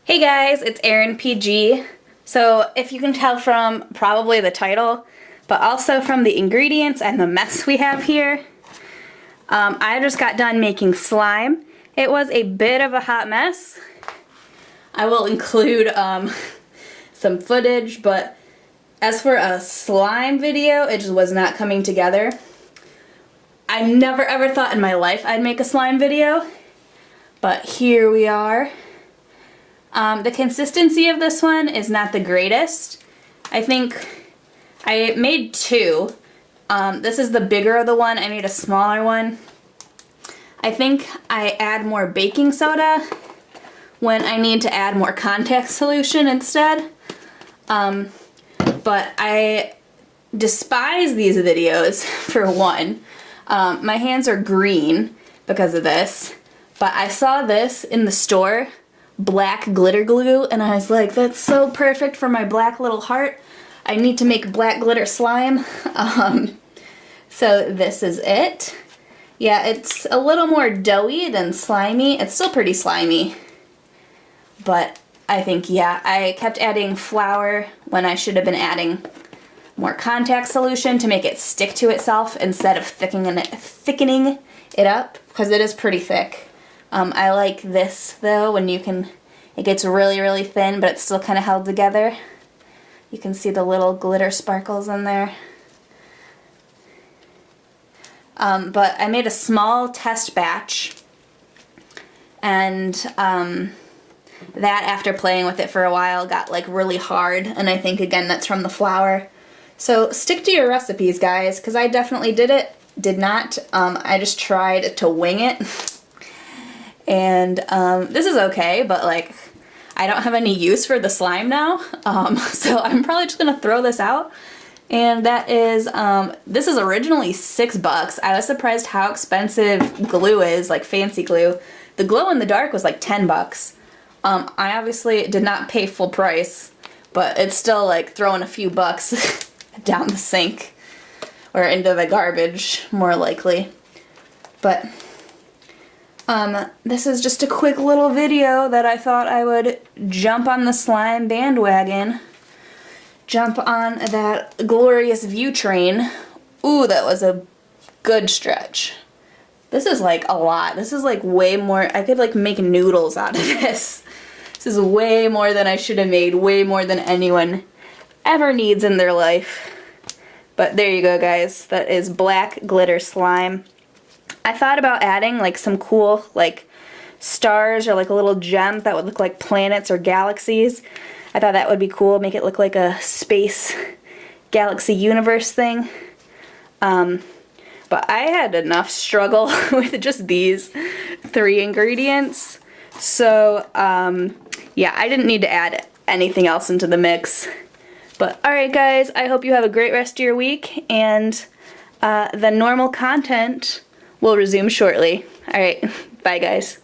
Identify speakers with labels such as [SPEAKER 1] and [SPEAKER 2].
[SPEAKER 1] Hey guys, it's Erin PG. So if you can tell from probably the title, but also from the ingredients and the mess we have here, I just got done making slime. It was a bit of a hot mess. I will include some footage, but as for a slime video, it just was not coming together. I never ever thought in my life I'd make a slime video, but here we are. The consistency of this one is not the greatest. I think I made two. This is the bigger of the one. I made a smaller one. I think I add more baking soda when I need to add more contact solution instead. But I despise these videos for one. My hands are green because of this, but I saw this in the store, black glitter glue, and I was like, that's so perfect for my black little heart. I need to make black glitter slime. So this is it. Yeah, it's a little more doughy than slimy. It's still pretty slimy, but I think, yeah, I kept adding flour when I should have been adding more contact solution to make it stick to itself instead of thickening it up, because it is pretty thick. I like this though, when it gets really, really thin, but it's still kind of held together. You can see the little glitter sparkles in there. But I made a small test batch, and that, after playing with it for a while, got like really hard, and I think again that's from the flour. So stick to your recipes, guys, because I definitely did not. I just tried to wing it. And this is okay, but like I don't have any use for the slime now. So I'm probably just gonna throw this out. And that is, this is originally $6. I was surprised how expensive glue is, like fancy glue. The glow in the dark was like $10. I obviously did not pay full price, but it's still like throwing a few bucks down the sink or into the garbage, more likely. But this is just a quick little video that I thought I would jump on the slime bandwagon. Jump on that glorious view train. Ooh, that was a good stretch. This is like a lot. This is like way more. I could like make noodles out of this. This is way more than I should have made. Way more than anyone ever needs in their life. But there you go, guys. That is black glitter slime. I thought about adding like some cool like stars or like a little gems that would look like planets or galaxies. I thought that would be cool, make it look like a space galaxy universe thing. But I had enough struggle with just these 3 ingredients. So yeah, I didn't need to add anything else into the mix. But alright guys, I hope you have a great rest of your week, and the normal content will resume shortly. Alright, bye guys.